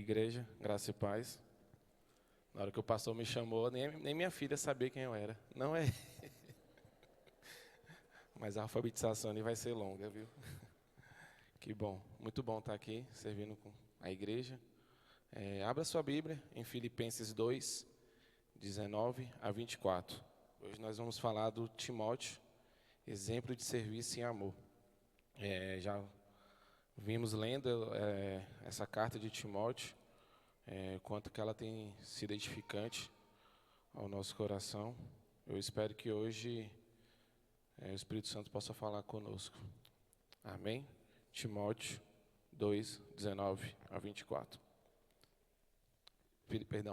igreja, graça e paz. Na hora que o pastor me chamou, nem minha filha sabia quem eu era. Não é. Mas a alfabetização ali vai ser longa, viu? Que bom. Muito bom estar aqui, servindo com a igreja. Abra sua Bíblia em Filipenses 2, 19 a 24. Hoje nós vamos falar do Timóteo, exemplo de serviço e amor. Já vimos lendo essa carta de Timóteo, quanto que ela tem sido edificante ao nosso coração. Eu espero que hoje o Espírito Santo possa falar conosco. Amém? Timóteo 2, 19 a 24.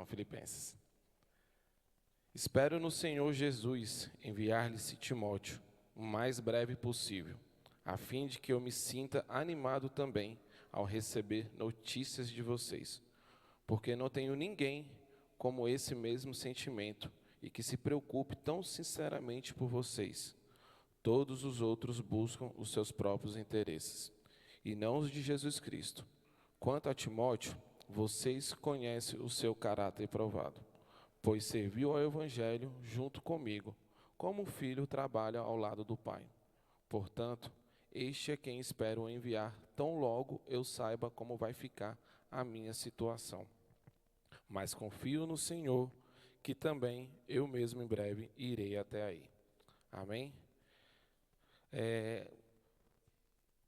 Filipenses. Espero no Senhor Jesus enviar-lhe Timóteo o mais breve possível, a fim de que eu me sinta animado também ao receber notícias de vocês, porque não tenho ninguém como esse mesmo sentimento e que se preocupe tão sinceramente por vocês. Todos os outros buscam os seus próprios interesses, e não os de Jesus Cristo. Quanto a Timóteo, vocês conhecem o seu caráter provado, pois serviu ao Evangelho junto comigo, como um filho trabalha ao lado do pai. Portanto, este é quem espero enviar, tão logo eu saiba como vai ficar a minha situação. Mas confio no Senhor, que também eu mesmo em breve irei até aí. Amém?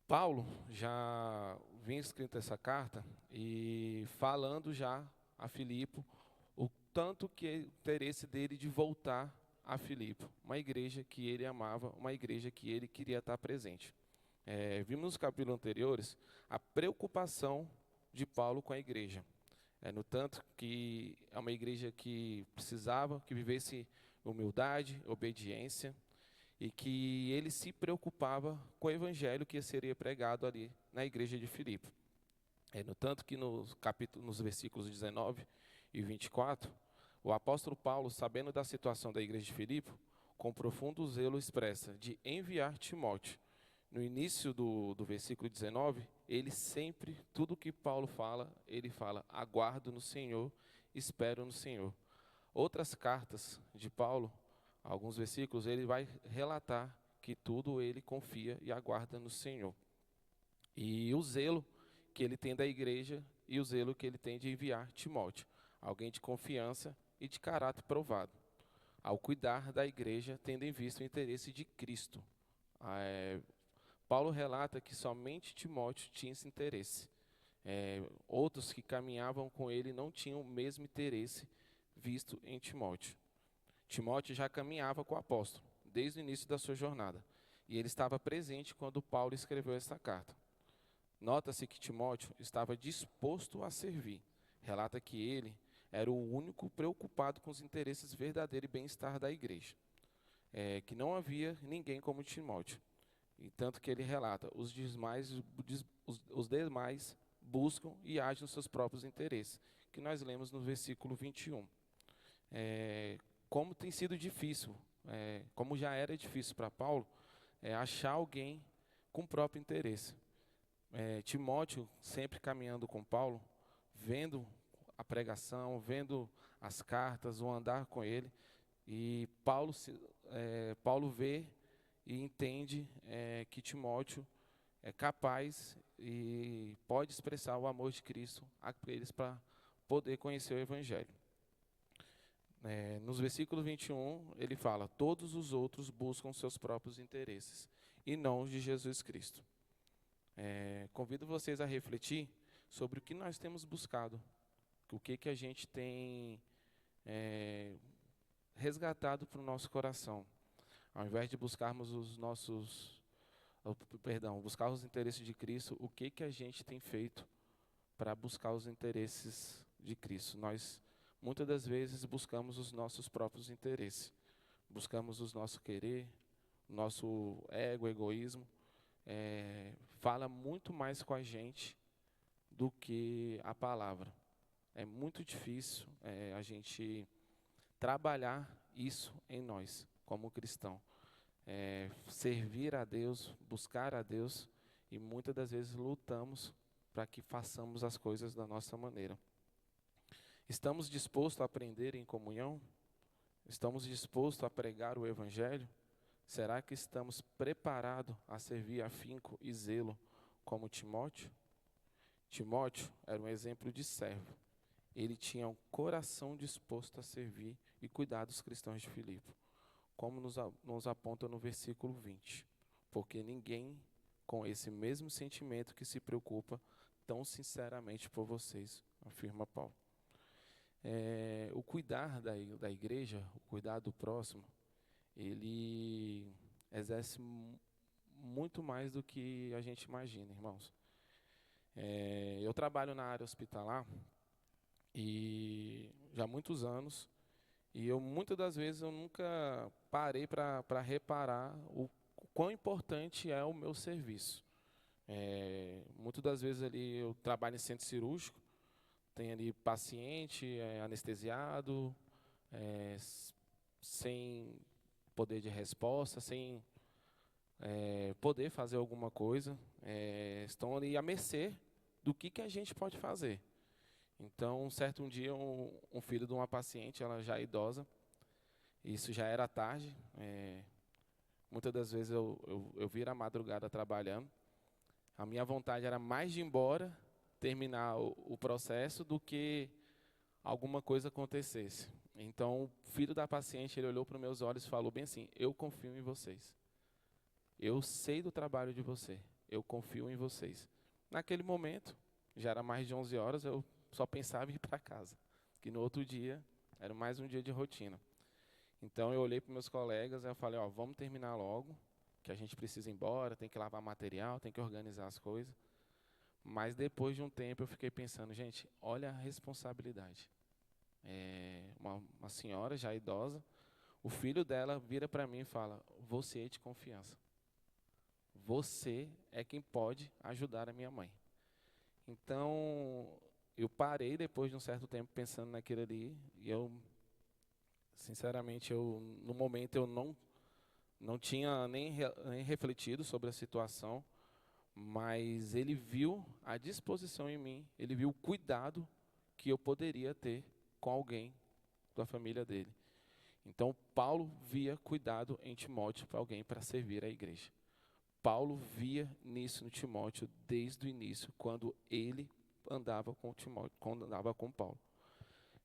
Paulo já vinha escrito essa carta e falando já a Filipe o tanto que o interesse dele de voltar a Filipe, uma igreja que ele amava, uma igreja que ele queria estar presente. Vimos nos capítulos anteriores a preocupação de Paulo com a igreja. No tanto que é uma igreja que precisava que vivesse humildade, obediência, e que ele se preocupava com o evangelho que seria pregado ali na igreja de Filipe. No tanto que nos versículos 19 e 24, o apóstolo Paulo, sabendo da situação da igreja de Filipe, com profundo zelo expressa de enviar Timóteo. No início do versículo 19, ele sempre, tudo que Paulo fala, ele fala, aguardo no Senhor, espero no Senhor. Outras cartas de Paulo, alguns versículos, ele vai relatar que tudo ele confia e aguarda no Senhor. E o zelo que ele tem da igreja e o zelo que ele tem de enviar Timóteo, alguém de confiança e de caráter provado, ao cuidar da igreja, tendo em vista o interesse de Cristo. Paulo relata que somente Timóteo tinha esse interesse. Outros que caminhavam com ele não tinham o mesmo interesse visto em Timóteo. Timóteo já caminhava com o apóstolo, desde o início da sua jornada, e ele estava presente quando Paulo escreveu essa carta. Nota-se que Timóteo estava disposto a servir. Relata que ele era o único preocupado com os interesses verdadeiros e bem-estar da igreja. Que não havia ninguém como Timóteo. E tanto que ele relata, os demais buscam e agem nos seus próprios interesses, que nós lemos no versículo 21. Como tem sido difícil, como já era difícil para Paulo, achar alguém com próprio interesse. Timóteo, sempre caminhando com Paulo, vendo a pregação, vendo as cartas, o andar com ele, e Paulo vê e entende que Timóteo é capaz e pode expressar o amor de Cristo a eles para poder conhecer o Evangelho. Nos versículos 21, ele fala, todos os outros buscam seus próprios interesses, e não os de Jesus Cristo. Convido vocês a refletir sobre o que nós temos buscado, o que a gente tem resgatado para o nosso coração. Ao invés de buscarmos buscar os interesses de Cristo, o que a gente tem feito para buscar os interesses de Cristo? Nós, muitas das vezes, buscamos os nossos próprios interesses. Buscamos o nosso querer, nosso ego, egoísmo. Fala muito mais com a gente do que a palavra. É muito difícil a gente trabalhar isso em nós, como cristão. Servir a Deus, buscar a Deus, e muitas das vezes lutamos para que façamos as coisas da nossa maneira. Estamos dispostos a aprender em comunhão? Estamos dispostos a pregar o Evangelho? Será que estamos preparados a servir afinco e zelo como Timóteo? Timóteo era um exemplo de servo. Ele tinha um coração disposto a servir e cuidar dos cristãos de Filipe, como nos aponta no versículo 20. Porque ninguém com esse mesmo sentimento que se preocupa tão sinceramente por vocês, afirma Paulo. O cuidar da igreja, o cuidar do próximo, ele exerce muito mais do que a gente imagina, irmãos. Eu trabalho na área hospitalar e já há muitos anos, e muitas das vezes eu nunca parei para reparar o quão importante é o meu serviço. Muitas das vezes ali eu trabalho em centro cirúrgico, tem ali paciente anestesiado, sem poder de resposta, sem poder fazer alguma coisa, estão ali à mercê do que a gente pode fazer. Então, um dia, um filho de uma paciente, ela já idosa, isso já era tarde, muitas das vezes eu viro a madrugada trabalhando, a minha vontade era mais de ir embora, terminar o processo, do que alguma coisa acontecesse. Então, o filho da paciente, ele olhou para os meus olhos e falou bem assim: eu confio em vocês. Eu sei do trabalho de você. Eu confio em vocês. Naquele momento, já era mais de 11 horas, eu só pensava em ir para casa. Que no outro dia, era mais um dia de rotina. Então, eu olhei para meus colegas e eu falei: vamos terminar logo, que a gente precisa ir embora, tem que lavar material, tem que organizar as coisas. Mas depois de um tempo, eu fiquei pensando: gente, olha a responsabilidade. Uma senhora já idosa, o filho dela vira para mim e fala: você é de confiança. Você é quem pode ajudar a minha mãe. Então, eu parei depois de um certo tempo pensando naquilo ali, e sinceramente, no momento eu não tinha nem refletido sobre a situação, mas ele viu a disposição em mim, ele viu o cuidado que eu poderia ter com alguém da família dele. Então, Paulo via cuidado em Timóteo para alguém para servir a igreja. Paulo via nisso no Timóteo desde o início, quando ele andava com Timóteo, quando andava com Paulo.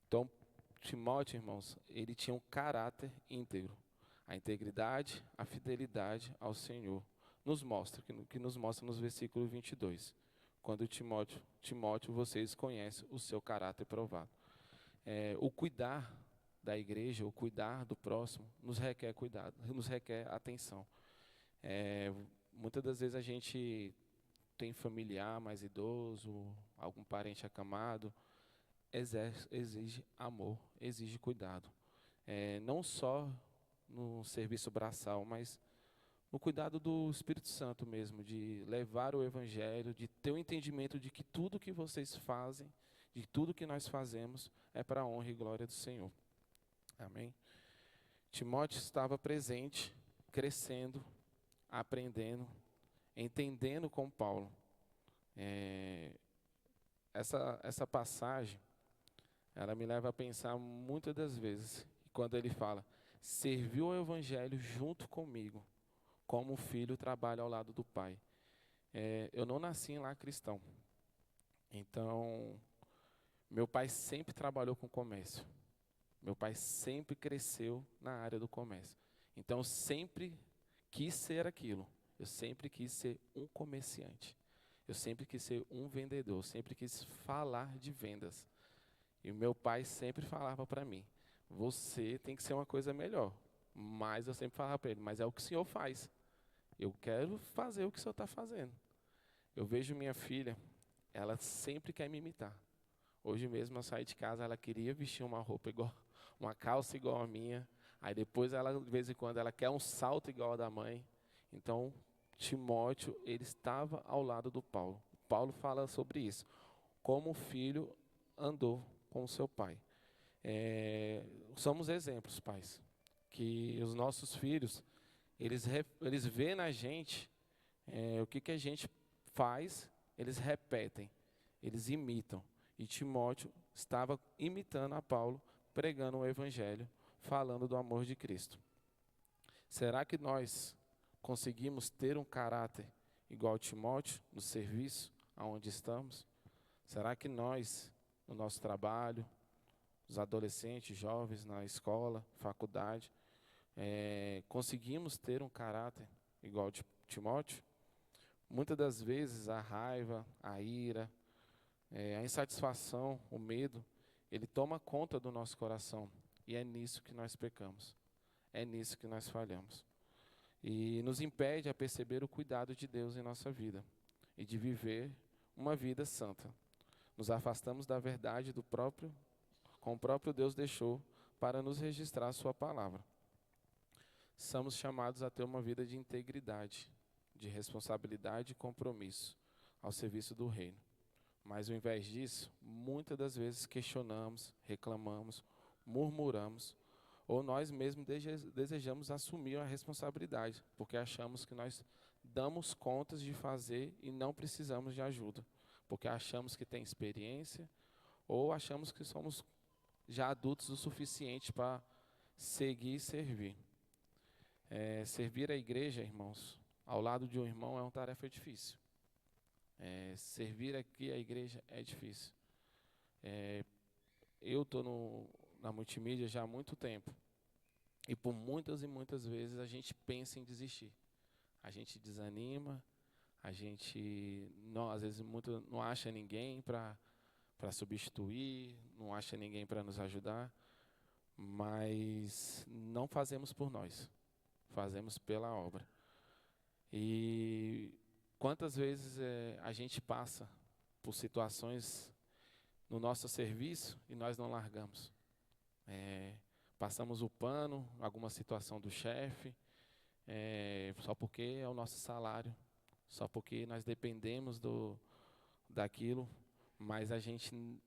Então, Timóteo, irmãos, ele tinha um caráter íntegro. A integridade, a fidelidade ao Senhor nos mostra, que nos mostra nos versículos 22. Quando Timóteo, vocês conhecem o seu caráter provado. O cuidar da igreja, o cuidar do próximo, nos requer cuidado, nos requer atenção. Muitas das vezes a gente tem familiar mais idoso, algum parente acamado, exige amor, exige cuidado. Não só no serviço braçal, mas no cuidado do Espírito Santo mesmo, de levar o Evangelho, de ter o entendimento de que tudo que vocês fazem, de tudo que nós fazemos, é para a honra e glória do Senhor. Amém? Timóteo estava presente, crescendo, aprendendo, entendendo com Paulo. Essa passagem, ela me leva a pensar muitas das vezes, quando ele fala: serviu o Evangelho junto comigo, como o filho trabalha ao lado do pai. Eu não nasci em lar cristão, então meu pai sempre trabalhou com comércio. Meu pai sempre cresceu na área do comércio. Então eu sempre quis ser aquilo. Eu sempre quis ser um comerciante. Eu sempre quis ser um vendedor. Sempre quis falar de vendas. E meu pai sempre falava para mim: você tem que ser uma coisa melhor. Mas eu sempre falava para ele: mas é o que o senhor faz. Eu quero fazer o que o senhor está fazendo. Eu vejo minha filha, ela sempre quer me imitar. Hoje mesmo eu saí de casa, ela queria vestir uma roupa igual, uma calça igual a minha. Aí depois ela, de vez em quando, ela quer um salto igual ao da mãe. Então, Timóteo, ele estava ao lado do Paulo. Paulo fala sobre isso. Como o filho andou com o seu pai. Somos exemplos, pais. Que os nossos filhos, eles veem na gente o que a gente faz, eles repetem, eles imitam. E Timóteo estava imitando a Paulo, pregando o evangelho, falando do amor de Cristo. Será que nós conseguimos ter um caráter igual a Timóteo no serviço aonde estamos? Será que nós, no nosso trabalho, os adolescentes, jovens, na escola, faculdade, conseguimos ter um caráter igual a Timóteo? Muitas das vezes a raiva, a ira, a insatisfação, o medo, ele toma conta do nosso coração. E é nisso que nós pecamos. É nisso que nós falhamos. E nos impede a perceber o cuidado de Deus em nossa vida e de viver uma vida santa. Nos afastamos da verdade com o próprio Deus deixou para nos registrar a sua palavra. Somos chamados a ter uma vida de integridade, de responsabilidade e compromisso ao serviço do reino. Mas ao invés disso, muitas das vezes questionamos, reclamamos, murmuramos, ou nós mesmos desejamos assumir a responsabilidade, porque achamos que nós damos contas de fazer e não precisamos de ajuda, porque achamos que tem experiência, ou achamos que somos já adultos o suficiente para seguir e servir. Servir a igreja, irmãos, ao lado de um irmão é uma tarefa difícil. Servir aqui a igreja é difícil. Eu estou na multimídia já há muito tempo. E por muitas e muitas vezes a gente pensa em desistir. A gente desanima, a gente às vezes não acha ninguém para substituir, não acha ninguém para nos ajudar. Mas não fazemos por nós, fazemos pela obra. E quantas vezes a gente passa por situações no nosso serviço e nós não largamos. Passamos o pano, alguma situação do chefe, só porque é o nosso salário, só porque nós dependemos daquilo, mas a gente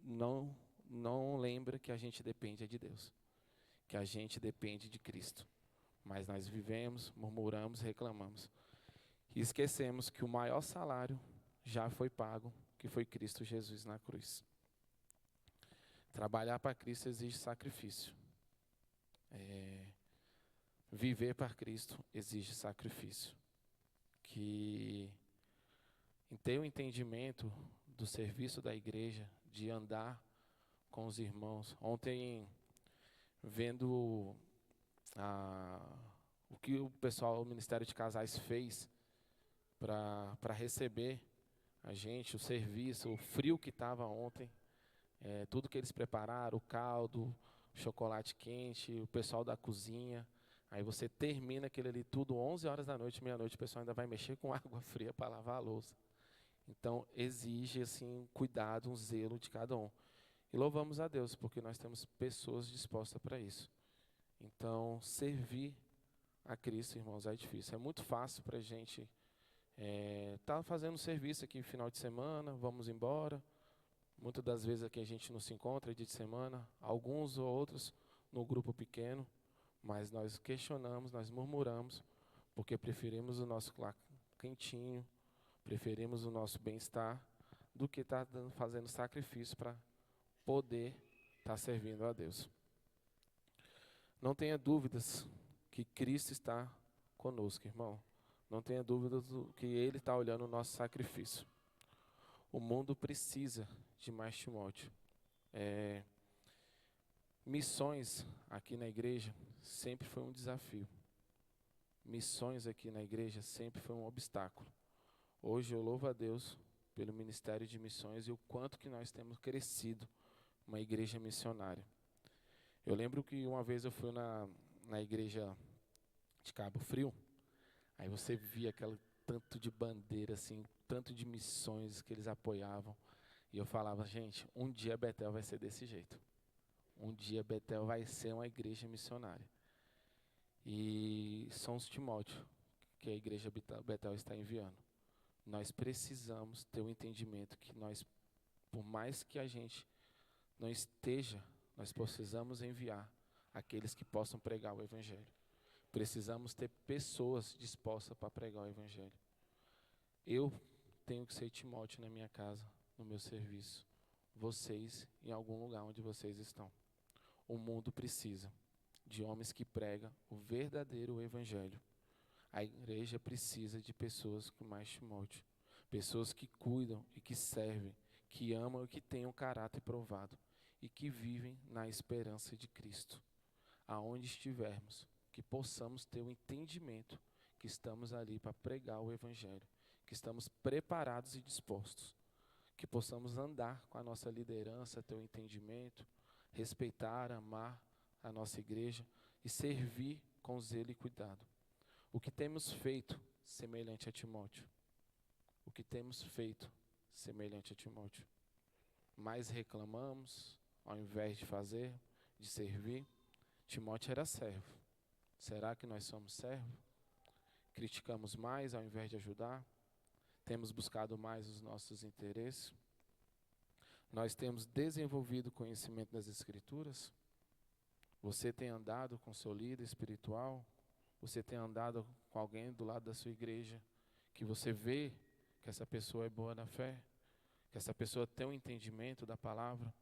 não lembra que a gente depende de Deus, que a gente depende de Cristo. Mas nós vivemos, murmuramos, reclamamos. E esquecemos que o maior salário já foi pago, que foi Cristo Jesus na cruz. Trabalhar para Cristo exige sacrifício. Viver para Cristo exige sacrifício. Que em ter o entendimento do serviço da igreja, de andar com os irmãos. Ontem, vendo o que o pessoal do Ministério de Casais fez para receber a gente, o serviço, o frio que estava ontem, tudo que eles prepararam, o caldo, o chocolate quente, o pessoal da cozinha. Aí você termina aquilo ali tudo, 11 horas da noite, meia-noite, o pessoal ainda vai mexer com água fria para lavar a louça. Então, exige assim, um cuidado, um zelo de cada um. E louvamos a Deus, porque nós temos pessoas dispostas para isso. Então, servir a Cristo, irmãos, é difícil. É muito fácil para a gente estar fazendo serviço aqui no final de semana, vamos embora. Muitas das vezes aqui a gente não se encontra dia de semana, alguns ou outros no grupo pequeno, mas nós questionamos, nós murmuramos, porque preferimos o nosso quentinho, preferimos o nosso bem-estar, do que estar fazendo sacrifício para poder estar servindo a Deus. Não tenha dúvidas que Cristo está conosco, irmão. Não tenha dúvidas que Ele está olhando o nosso sacrifício. O mundo precisa de mais Timóteo. Missões aqui na igreja sempre foi um desafio. Missões aqui na igreja sempre foi um obstáculo. Hoje eu louvo a Deus pelo Ministério de Missões e o quanto que nós temos crescido uma igreja missionária. Eu lembro que uma vez eu fui na igreja de Cabo Frio, aí você via aquele tanto de bandeira, assim, tanto de missões que eles apoiavam. E eu falava, gente, um dia Betel vai ser desse jeito. Um dia Betel vai ser uma igreja missionária. E são os Timóteo que a igreja Betel está enviando. Nós precisamos ter o entendimento que nós, por mais que a gente não esteja, nós precisamos enviar aqueles que possam pregar o Evangelho. Precisamos ter pessoas dispostas para pregar o Evangelho. Eu tenho que ser Timóteo na minha casa, no meu serviço. vocês em algum lugar onde vocês estão. O mundo precisa de homens que pregam o verdadeiro evangelho. A igreja precisa de pessoas como mais Timóteo, pessoas que cuidam e que servem, que amam e que têm um caráter provado e que vivem na esperança de Cristo. Aonde estivermos, que possamos ter o entendimento que estamos ali para pregar o evangelho, que estamos preparados e dispostos, que possamos andar com a nossa liderança, ter o entendimento, respeitar, amar a nossa igreja e servir com zelo e cuidado. O que temos feito semelhante a Timóteo? O que temos feito semelhante a Timóteo? Mais reclamamos ao invés de fazer, de servir? Timóteo era servo. Será que nós somos servos? Criticamos mais ao invés de ajudar? Temos buscado mais os nossos interesses? Nós temos desenvolvido conhecimento das Escrituras? Você tem andado com seu líder espiritual? Você tem andado com alguém do lado da sua igreja que você vê que essa pessoa é boa na fé? Que essa pessoa tem um entendimento da palavra?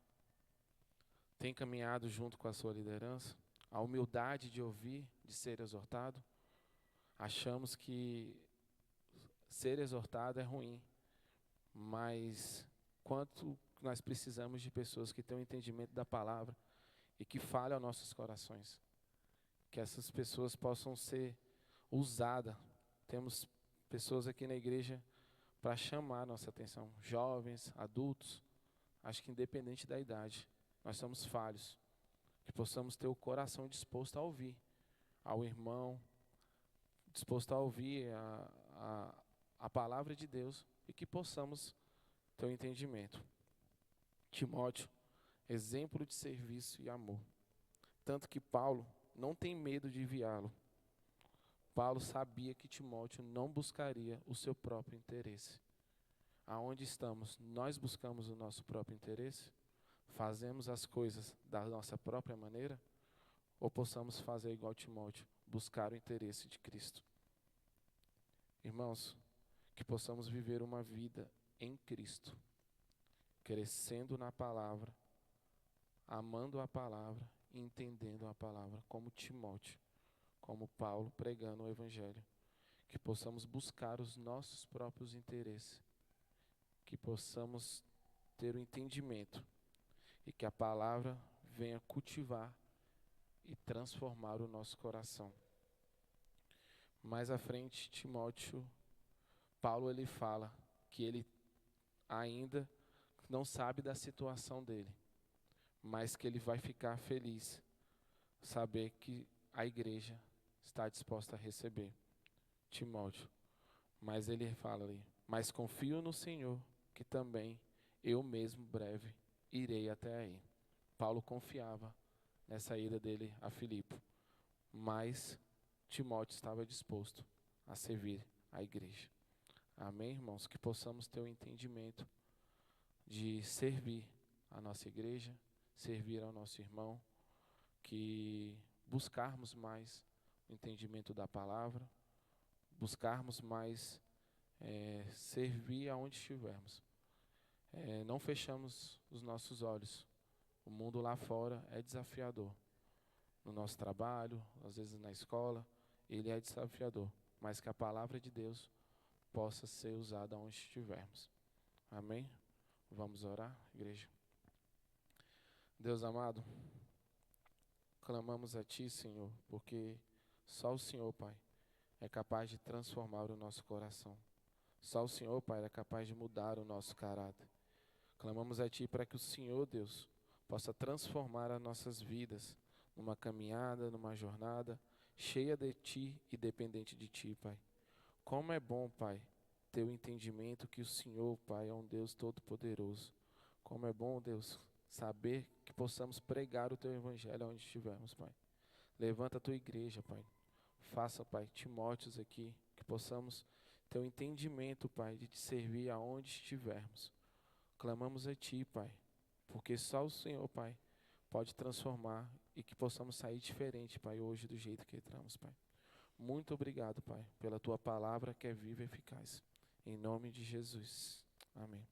Tem caminhado junto com a sua liderança? A humildade de ouvir, de ser exortado? Achamos que ser exortado é ruim, mas quanto nós precisamos de pessoas que tenham um entendimento da palavra e que falem aos nossos corações. Que essas pessoas possam ser usadas. Temos pessoas aqui na igreja para chamar a nossa atenção. Jovens, adultos, acho que independente da idade, nós somos falhos. Que possamos ter o coração disposto a ouvir ao irmão, disposto a ouvir a palavra de Deus e que possamos ter um entendimento. Timóteo, exemplo de serviço e amor. Tanto que Paulo não tem medo de enviá-lo. Paulo sabia que Timóteo não buscaria o seu próprio interesse. Aonde estamos, nós buscamos o nosso próprio interesse? Fazemos as coisas da nossa própria maneira? Ou possamos fazer igual Timóteo, buscar o interesse de Cristo? Irmãos, que possamos viver uma vida em Cristo, crescendo na palavra, amando a palavra e entendendo a palavra, como Timóteo, como Paulo pregando o evangelho. Que possamos buscar os nossos próprios interesses, que possamos ter o entendimento e que a palavra venha cultivar e transformar o nosso coração. Mais à frente, Paulo ele fala que ele ainda não sabe da situação dele, mas que ele vai ficar feliz, saber que a igreja está disposta a receber Timóteo. Mas ele fala ali, mas confio no Senhor, que também eu mesmo breve irei até aí. Paulo confiava nessa ida dele a Filipe, mas Timóteo estava disposto a servir a igreja. Amém, irmãos? Que possamos ter o entendimento de servir a nossa igreja, servir ao nosso irmão, que buscarmos mais o entendimento da palavra, buscarmos mais servir aonde estivermos. Não fechamos os nossos olhos. O mundo lá fora é desafiador. No nosso trabalho, às vezes na escola, ele é desafiador. Mas que a palavra de Deus possa ser usada onde estivermos. Amém? Vamos orar, igreja. Deus amado, clamamos a Ti, Senhor, porque só o Senhor, Pai, é capaz de transformar o nosso coração. Só o Senhor, Pai, é capaz de mudar o nosso caráter. Clamamos a Ti para que o Senhor, Deus, possa transformar as nossas vidas numa caminhada, numa jornada cheia de Ti e dependente de Ti, Pai. Como é bom, Pai, ter o entendimento que o Senhor, Pai, é um Deus todo-poderoso. Como é bom, Deus, saber que possamos pregar o Teu Evangelho onde estivermos, Pai. Levanta a Tua igreja, Pai. Faça, Pai, Timóteos aqui, que possamos ter o entendimento, Pai, de Te servir aonde estivermos. Clamamos a Ti, Pai, porque só o Senhor, Pai, pode transformar e que possamos sair diferente, Pai, hoje do jeito que entramos, Pai. Muito obrigado, Pai, pela Tua palavra que é viva e eficaz. Em nome de Jesus. Amém.